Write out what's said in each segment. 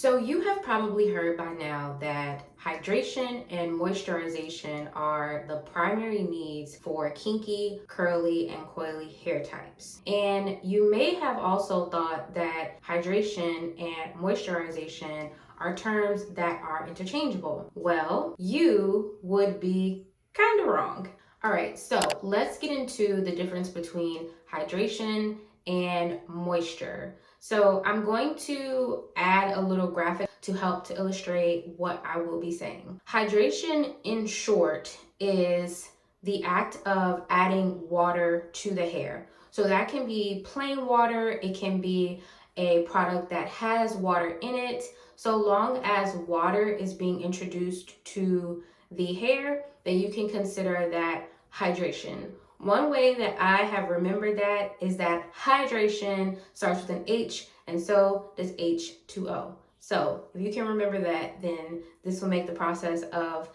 So you have probably heard by now that hydration and moisturization are the primary needs for kinky, curly, and coily hair types. And you may have also thought that hydration and moisturization are terms that are interchangeable. Well, you would be kind of wrong. All right, so let's get into the difference between hydration and moisture. So I'm going to add a little graphic to help to illustrate what I will be saying. Hydration, in short, is the act of adding water to the hair. So that can be plain water, it can be a product that has water in it. So long as water is being introduced to the hair, then you can consider that hydration. One way that I have remembered that is that hydration starts with an H, and so does H2O. So if you can remember that, then this will make the process of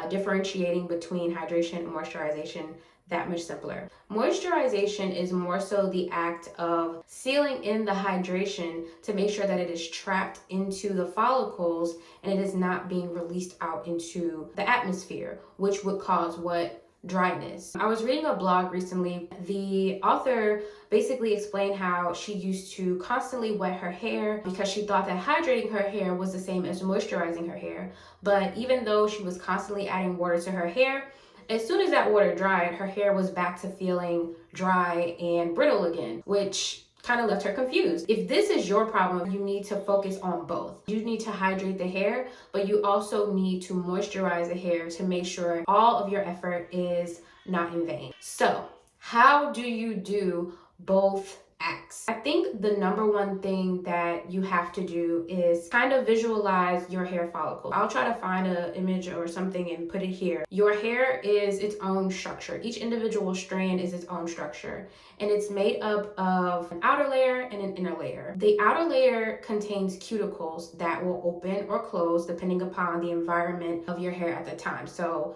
differentiating between hydration and moisturization that much simpler. Moisturization is more so the act of sealing in the hydration to make sure that it is trapped into the follicles and it is not being released out into the atmosphere, which would cause what? Dryness. I was reading a blog recently. The author basically explained how she used to constantly wet her hair because she thought that hydrating her hair was the same as moisturizing her hair. But even though she was constantly adding water to her hair, as soon as that water dried, her hair was back to feeling dry and brittle again, which kind of left her confused. If this is your problem, you need to focus on both. You need to hydrate the hair, but you also need to moisturize the hair to make sure all of your effort is not in vain. So, how do you do both acts? I think the number one thing that you have to do is kind of visualize your hair follicle. I'll try to find an image or something and put it here. Your hair is its own structure. Each individual strand is its own structure, and it's made up of an outer layer and an inner layer. The outer layer contains cuticles that will open or close depending upon the environment of your hair at the time. So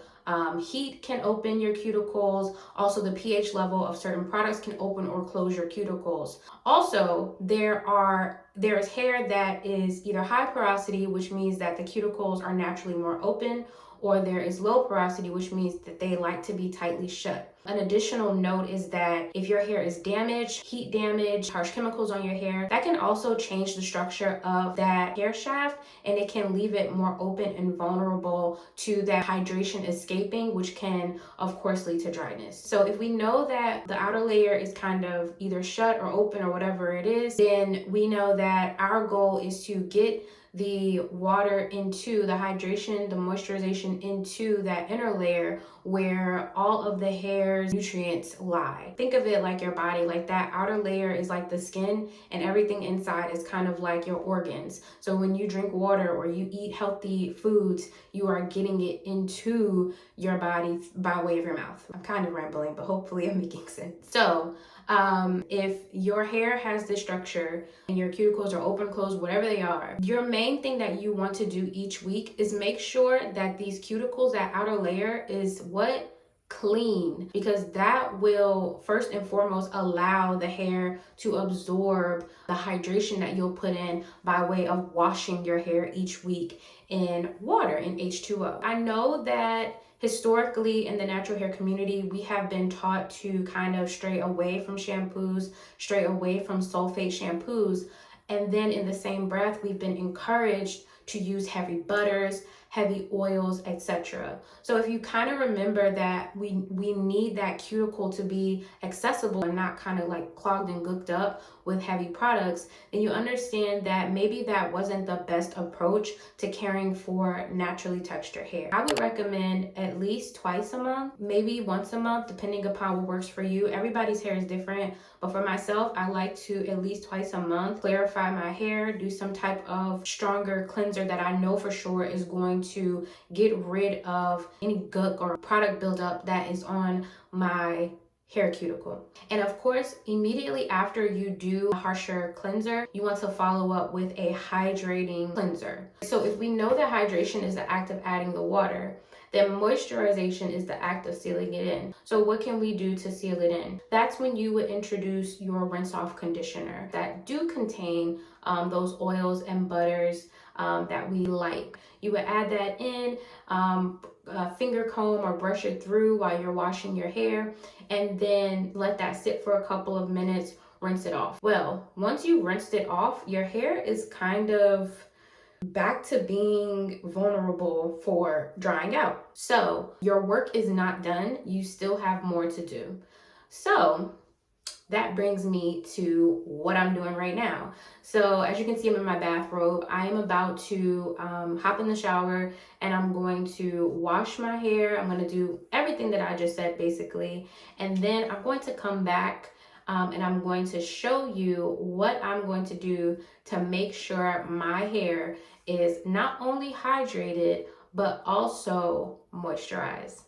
heat can open your cuticles. Also, the pH level of certain products can open or close your cuticles. Also, there's hair that is either high porosity, which means that the cuticles are naturally more open, or there is low porosity, which means that they like to be tightly shut. An additional note is that if your hair is damaged, heat damage, harsh chemicals on your hair, that can also change the structure of that hair shaft, and it can leave it more open and vulnerable to that hydration escaping, which can of course lead to dryness. So if we know that the outer layer is kind of either shut or open or whatever it is, then we know that our goal is to get the water into the hydration, the moisturization into that inner layer where all of the hair's nutrients lie. Think of it like your body, like that outer layer is like the skin and everything inside is kind of like your organs. So when you drink water or you eat healthy foods, you are getting it into your body by way of your mouth. I'm kind of rambling, but hopefully I'm making sense. So if your hair has this structure and your cuticles are open, closed, whatever they are, your main thing that you want to do each week is make sure that these cuticles, that outer layer is what? Clean, because that will first and foremost allow the hair to absorb the hydration that you'll put in by way of washing your hair each week in water, in H2O. I know that historically in the natural hair community, we have been taught to kind of stray away from shampoos, stray away from sulfate shampoos, and then in the same breath, we've been encouraged to use heavy butters, heavy oils, etc. So if you kind of remember that we need that cuticle to be accessible and not kind of like clogged and gooked up with heavy products, then you understand that maybe that wasn't the best approach to caring for naturally textured hair. I would recommend at least twice a month, maybe once a month, depending upon what works for you. Everybody's hair is different, but for myself, I like to at least twice a month clarify my hair, do some type of stronger cleanser that I know for sure is going to get rid of any gook or product buildup that is on my hair cuticle. And of course, immediately after you do a harsher cleanser, you want to follow up with a hydrating cleanser. So if we know that hydration is the act of adding the water, then moisturization is the act of sealing it in. So what can we do to seal it in? That's when you would introduce your rinse off conditioner that do contain those oils and butters that we like. You would add that in, finger comb or brush it through while you're washing your hair, and then let that sit for a couple of minutes, rinse it off. Well, once you rinsed it off, your hair is kind of back to being vulnerable for drying out. So your work is not done. You still have more to do. So that brings me to what I'm doing right now. So as you can see, I'm in my bathrobe. I am about to hop in the shower, and I'm going to wash my hair. I'm going to do everything that I just said basically. And then I'm going to come back and I'm going to show you what I'm going to do to make sure my hair is not only hydrated, but also moisturized.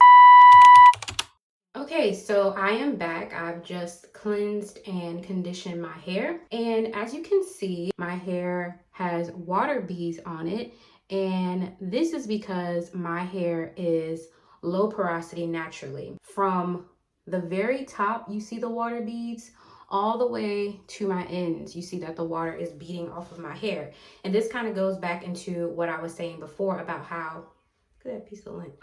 Okay, so I am back. I've just cleansed and conditioned my hair. And as you can see, my hair has water beads on it. And this is because my hair is low porosity naturally. From the very top, you see the water beads, all the way to my ends, you see that the water is beading off of my hair. And this kind of goes back into what I was saying before about how that piece of lint.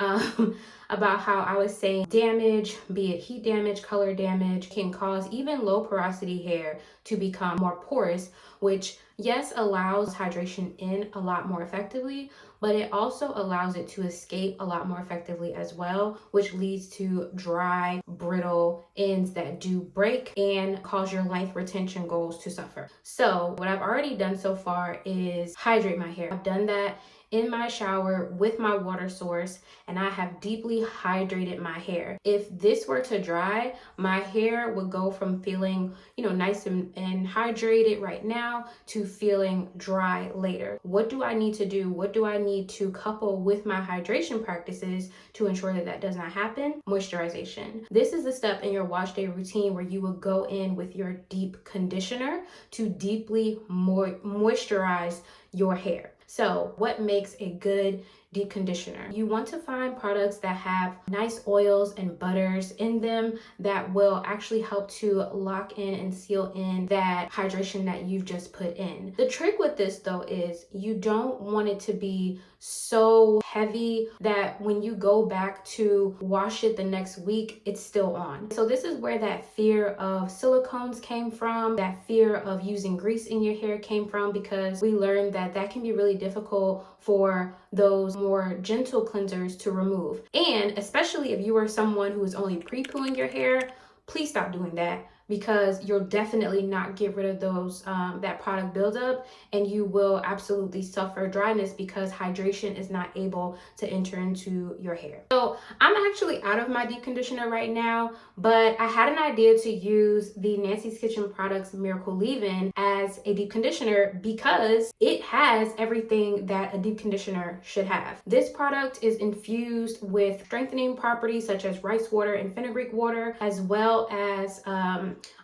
About how I was saying damage, be it heat damage, color damage, can cause even low porosity hair to become more porous, which yes, allows hydration in a lot more effectively, but it also allows it to escape a lot more effectively as well, which leads to dry, brittle ends that do break and cause your length retention goals to suffer. So what I've already done so far is hydrate my hair. I've done that in my shower with my water source, and I have deeply hydrated my hair. If this were to dry, my hair would go from feeling, nice and hydrated right now to feeling dry later. What do I need to do? What do I need to couple with my hydration practices to ensure that that does not happen? Moisturization. This is the step in your wash day routine where you will go in with your deep conditioner to deeply moisturize your hair. So what makes a good deep conditioner? You want to find products that have nice oils and butters in them that will actually help to lock in and seal in that hydration that you've just put in. The trick with this though is you don't want it to be so heavy that when you go back to wash it the next week, it's still on. So this is where that fear of silicones came from, that fear of using grease in your hair came from, because we learned that that can be really difficult for those more gentle cleansers to remove. And especially if you are someone who is only pre-pooing your hair, please stop doing that, because you'll definitely not get rid of those that product buildup, and you will absolutely suffer dryness because hydration is not able to enter into your hair. So I'm actually out of my deep conditioner right now, but I had an idea to use the Nancy's Kitchen Products Miracle Leave-In as a deep conditioner because it has everything that a deep conditioner should have. This product is infused with strengthening properties such as rice water and fenugreek water, as well as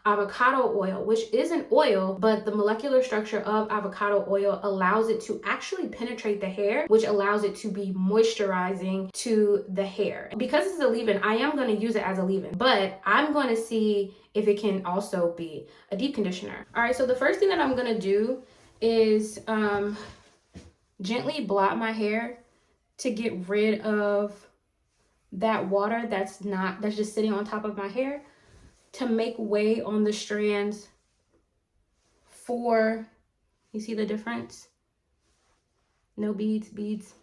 avocado oil, which is an oil, but the molecular structure of avocado oil allows it to actually penetrate the hair, which allows it to be moisturizing to the hair. Because it's a leave-in, I am going to use it as a leave-in, but I'm going to see if it can also be a deep conditioner. All right, so the first thing that I'm going to do is gently blot my hair to get rid of that water that's just sitting on top of my hair, to make way on the strands for, you see the difference? No beads,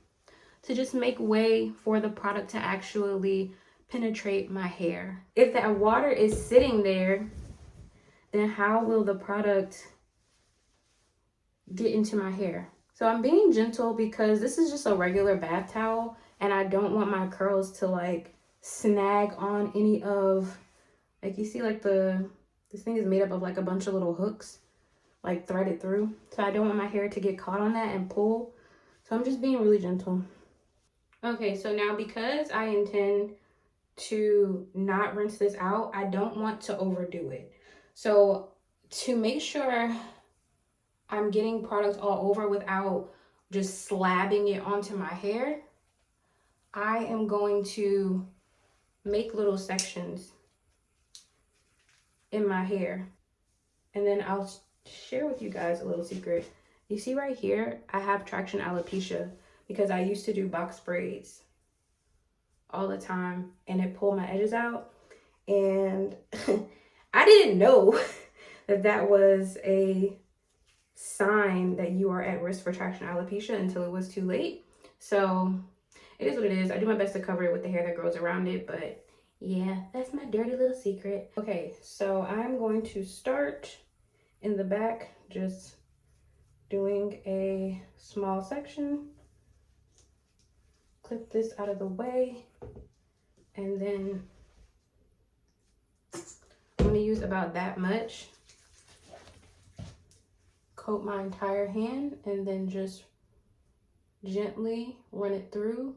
to just make way for the product to actually penetrate my hair. If that water is sitting there, then how will the product get into my hair? So I'm being gentle because this is just a regular bath towel, and I don't want my curls to like snag on any of, like you see like this thing is made up of like a bunch of little hooks, like threaded through. So I don't want my hair to get caught on that and pull. So I'm just being really gentle. Okay, so now because I intend to not rinse this out, I don't want to overdo it. So to make sure I'm getting product all over without just slabbing it onto my hair, I am going to make little sections in my hair. And then I'll share with you guys a little secret. You see right here, I have traction alopecia because I used to do box braids all the time and it pulled my edges out. And I didn't know that that was a sign that you are at risk for traction alopecia until it was too late. So it is what it is. I do my best to cover it with the hair that grows around it, but yeah, that's my dirty little secret. Okay, so I'm going to start in the back, just doing a small section. Clip this out of the way, and then I'm gonna use about that much. Coat my entire hand and then just gently run it through.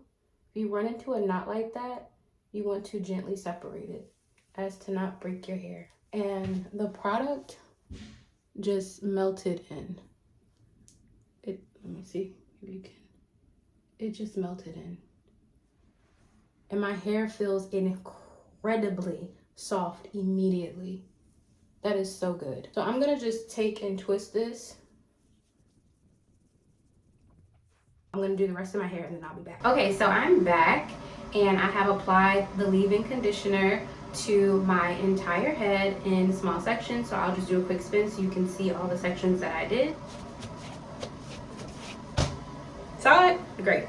If you run into a knot like that, you want to gently separate it as to not break your hair. And the product just melted in. Let me see if you can. It just melted in. And my hair feels incredibly soft immediately. That is so good. So I'm gonna just take and twist this. I'm gonna do the rest of my hair and then I'll be back. Okay, so I'm back and I have applied the leave-in conditioner to my entire head in small sections. So I'll just do a quick spin so you can see all the sections that I did. Saw it? Great.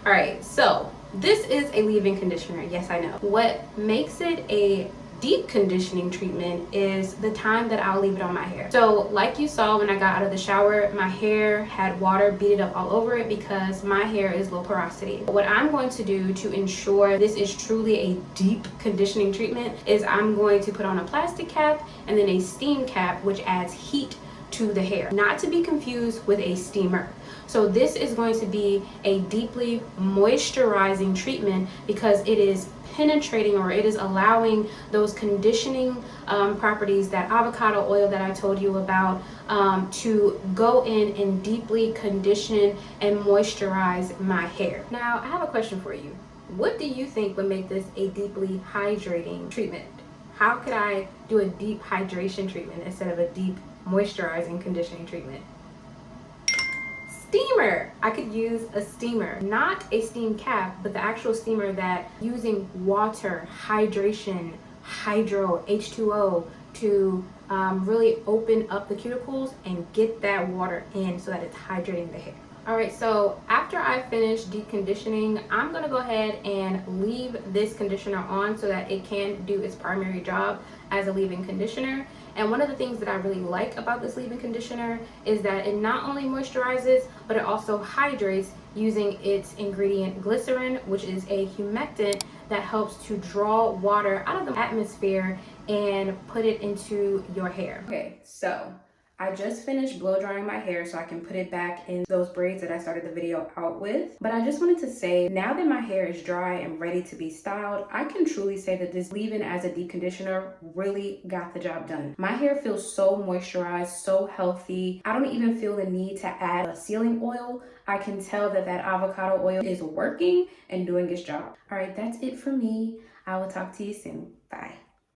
All right, so this is a leave-in conditioner. Yes, I know. What makes it a deep conditioning treatment is the time that I'll leave it on my hair. So like you saw when I got out of the shower, my hair had water beaded up all over it because my hair is low porosity. What I'm going to do to ensure this is truly a deep conditioning treatment is I'm going to put on a plastic cap and then a steam cap, which adds heat to the hair, not to be confused with a steamer. So this is going to be a deeply moisturizing treatment because it is penetrating, or it is allowing those conditioning properties, that avocado oil that I told you about, to go in and deeply condition and moisturize my hair. Now, I have a question for you. What do you think would make this a deeply hydrating treatment? How could I do a deep hydration treatment instead of a deep moisturizing conditioning treatment? Steamer. I could use a steamer, not a steam cap, but the actual steamer that using water, hydration, hydro, H2O to really open up the cuticles and get that water in so that it's hydrating the hair. All right, so after I finish deep conditioning, I'm gonna go ahead and leave this conditioner on so that it can do its primary job as a leave-in conditioner. And one of the things that I really like about this leave-in conditioner is that it not only moisturizes, but it also hydrates using its ingredient glycerin, which is a humectant that helps to draw water out of the atmosphere and put it into your hair. Okay, so I just finished blow drying my hair so I can put it back in those braids that I started the video out with. But I just wanted to say, now that my hair is dry and ready to be styled, I can truly say that this leave-in as a deep conditioner really got the job done. My hair feels so moisturized, so healthy. I don't even feel the need to add a sealing oil. I can tell that that avocado oil is working and doing its job. All right, that's it for me. I will talk to you soon. Bye.